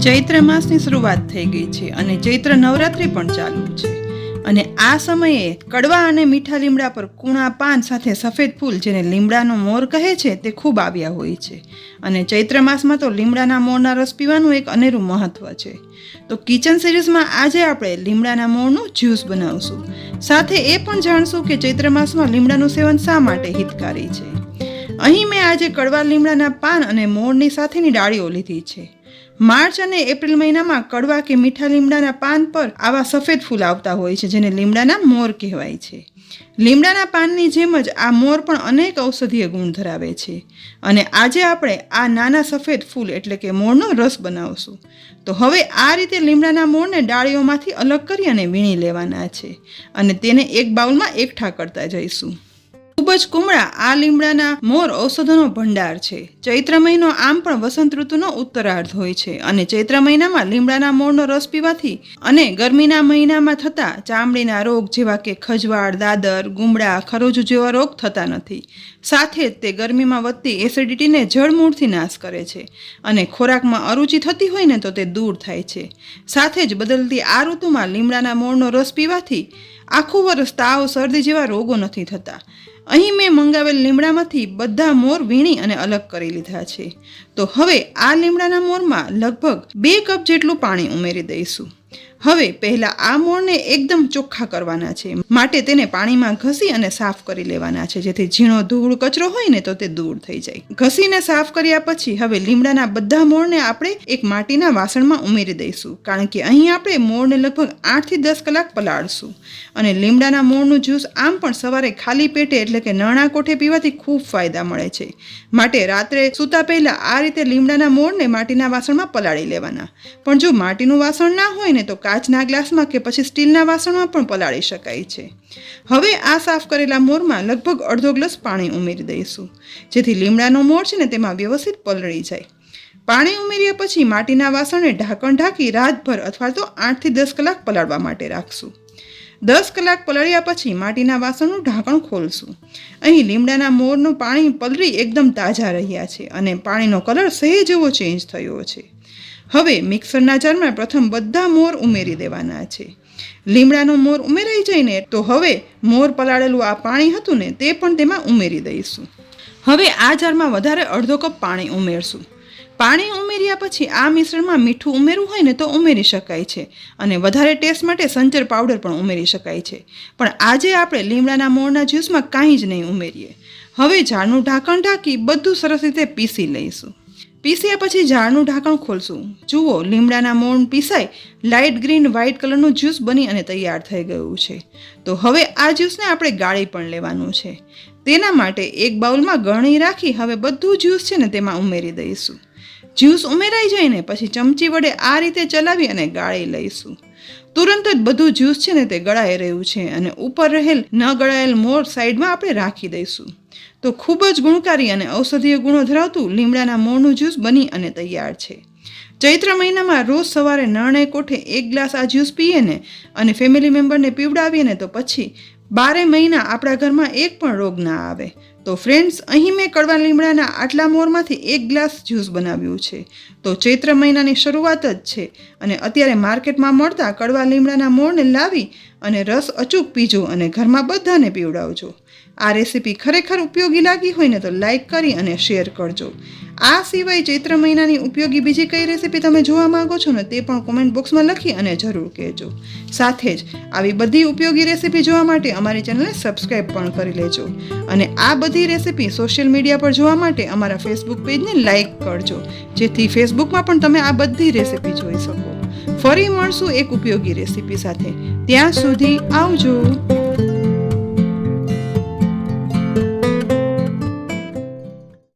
ચૈત્ર માસની શરૂઆત થઈ ગઈ છે અને ચૈત્ર નવરાત્રિ પણ ચાલુ છે અને આ સમયે કડવા અને મીઠા લીમડા પર કૂણા પાન સાથે સફેદ ફૂલ જેને લીમડાનો મોર કહે છે તે ખૂબ આવ્યા હોય છે અને ચૈત્ર માસમાં તો લીમડાના મોરના રસ પીવાનું એક અનેરું મહત્વ છે. તો કિચન સિરીઝમાં આજે આપણે લીમડાના મોરનું જ્યુસ બનાવશું. સાથે એ પણ જાણશું કે ચૈત્ર માસમાં લીમડાનું સેવન શા માટે હિતકારી છે. અહીં મેં આજે કડવા લીમડાના પાન અને મોરની સાથેની ડાળીઓ લીધી છે. માર્ચ અને એપ્રિલ મહિનામાં કડવા કે મીઠા લીમડાના પાન પર આવા સફેદ ફૂલ આવતા હોય છે જેને લીમડાના મોર કહેવાય છે. લીમડાના પાનની જેમ જ આ મોર પણ અનેક ઔષધીય ગુણ ધરાવે છે અને આજે આપણે આ નાના સફેદ ફૂલ એટલે કે મોરનો રસ બનાવશું. તો હવે આ રીતે લીમડાના મોરને ડાળીઓમાંથી અલગ કરી અને વીણી લેવાના છે અને તેને એક બાઉલમાં એકઠા કરતા જઈશું. ખૂબ જ કુમળા આ લીમડાના મોર ઔષધોનો ભંડાર છે. ચૈત્ર મહિનો આમ પણ વસંત ઋતુનો ઉત્તરાર્ધ હોય છે અને ચૈત્ર મહિનામાં લીમડાના મોરનો રસ પીવાથી અને ગરમીના મહિનામાં થતા ચામડીના રોગ જેવા કે ખજવાળ, દાદર, ગુમડા, ખરોજુ જેવા રોગ થતા નથી. સાથે જ તે ગરમીમાં વધતી એસિડિટીને જળમૂળથી નાશ કરે છે અને ખોરાકમાં અરુચિ થતી હોય ને તો તે દૂર થાય છે. સાથે જ બદલતી આ ઋતુમાં લીમડાના મોરનો રસ પીવાથી આખું વરસ તાવ, શરદી જેવા રોગો નથી થતા. અહીં મેં મંગાવેલ લીમડામાંથી બધા મોર વીણી અને અલગ કરી લીધા છે. તો હવે આ લીમડાના મોરમાં લગભગ 2 કપ જેટલું પાણી ઉમેરી દઈશું. હવે પહેલાં આ મોરને એકદમ ચોખ્ખા કરવાના છે માટે તેને પાણીમાં ઘસી અને સાફ કરી લેવાના છે જેથી ઝીણો ધૂળ કચરો હોય ને તો તે દૂર થઈ જાય. ઘસીને સાફ કર્યા પછી હવે લીમડાના બધા મોરને આપણે એક માટીના વાસણમાં ઉમેરી દઈશું કારણ કે અહીં આપણે મોરને લગભગ 8 થી 10 કલાક પલાળશું અને લીમડાના મોરનું જ્યુસ આમ પણ સવારે ખાલી પેટે એટલે કે નરણા કોઠે પીવાથી ખૂબ ફાયદા મળે છે. માટે રાત્રે સૂતા પહેલાં આ રીતે લીમડાના મોરને માટીના વાસણમાં પલાળી લેવાના. પણ જો માટીનું વાસણ ના હોય ને તો કાચના ગ્લાસમાં કે પછી સ્ટીલના વાસણમાં પણ પલાળી શકાય છે. હવે આ સાફ કરેલા મોરમાં લગભગ અડધો ગ્લાસ પાણી ઉમેરી દઈશું જેથી લીમડાનો મોર છે ને તેમાં વ્યવસ્થિત પલળી જાય. પાણી ઉમેર્યા પછી માટીના વાસણને ઢાંકણ ઢાંકી રાતભર અથવા તો 8 થી 10 કલાક પલાળવા માટે રાખશું. 10 કલાક પલળ્યા પછી માટીના વાસણનું ઢાંકણ ખોલશું. અહીં લીમડાના મોરનું પાણી પલળી એકદમ તાજા રહ્યા છે અને પાણીનો કલર સહેજ એવો ચેન્જ થયો છે. હવે મિક્સરના જારમાં પ્રથમ બધા મોર ઉમેરી દેવાના છે. લીમડાનો મોર ઉમેરાઈ જાય ને તો હવે મોર પલાળેલું આ પાણી હતું ને તે પણ તેમાં ઉમેરી દઈશું. હવે આ જારમાં વધારે અડધો કપ પાણી ઉમેરશું. પાણી ઉમેર્યા પછી આ મિશ્રણમાં મીઠું ઉમેરવું હોય ને તો ઉમેરી શકાય છે અને વધારે ટેસ્ટ માટે સંચર પાવડર પણ ઉમેરી શકાય છે. પણ આજે આપણે લીમડાના મોરના જ્યુસમાં કાંઈ જ નહીં ઉમેરીએ. હવે જારનું ઢાંકણ ઢાંકી બધું સરસ રીતે પીસી લઈશું. પીસ્યા પછી જારનું ઢાંકણ ખોલશું. જુઓ, લીમડાના મોર પીસાઈ લાઇટ ગ્રીન વ્હાઇટ કલરનું જ્યુસ બની અને તૈયાર થઈ ગયું છે. તો હવે આ જ્યુસને આપણે ગાળી પણ લેવાનું છે. તેના માટે એક બાઉલમાં ગળણી રાખી હવે બધું જ્યુસ છે ને તેમાં ઉમેરી દઈશું. જ્યુસ ઉમેરાઈ જાય ને પછી ચમચી વડે આ રીતે ચલાવી અને ગાળી લઈશું. તુરંત જ બધું જ્યુસ છે ને તે ગળાઈ રહ્યું છે અને ઉપર રહેલ ન ગળાયેલ મોર સાઈડમાં આપણે રાખી દઈશું. તો ખૂબ જ ગુણકારી અને ઔષધીય ગુણો ધરાવતું લીમડાના મોરનું જ્યુસ બની અને તૈયાર છે. ચૈત્ર મહિનામાં રોજ સવારે નરણે કોઠે 1 ગ્લાસ આ જ્યુસ પીએ ને અને ફેમિલી મેમ્બરને પીવડાવીએ ને તો પછી 12 મહિના આપણા ઘરમાં એક પણ રોગ ના આવે. તો ફ્રેન્ડ્સ, અહીં મેં કડવા લીમડાના આટલા મોરમાંથી 1 ગ્લાસ જ્યુસ બનાવ્યું છે. તો ચૈત્ર મહિનાની શરૂઆત જ છે અને અત્યારે માર્કેટમાં મળતા કડવા લીમડાના મોરને લાવી અને રસ અચૂક પીજો અને ઘરમાં બધાને પીવડાવજો. આ રેસીપી ખરેખર ઉપયોગી લાગી હોય ને તો લાઈક કરી અને શેર કરજો. આ સિવાય ચૈત્ર મહિનાની ઉપયોગી બીજી કઈ રેસીપી તમે જોવા માંગો છો ને તે પણ કોમેન્ટ બોક્સમાં લખી અને જરૂર કહેજો. સાથે જ આવી બધી ઉપયોગી રેસીપી જોવા માટે અમારી ચેનલને સબસ્ક્રાઈબ પણ કરી લેજો અને આ બધી રેસીપી સોશિયલ મીડિયા પર જોવા માટે અમારા ફેસબુક પેજને લાઈક કરજો જેથી ફેસબુકમાં પણ તમે આ બધી રેસીપી જોઈ શકો. ફરી મળશું એક ઉપયોગી રેસીપી સાથે. ત્યાં સુધી આવજો.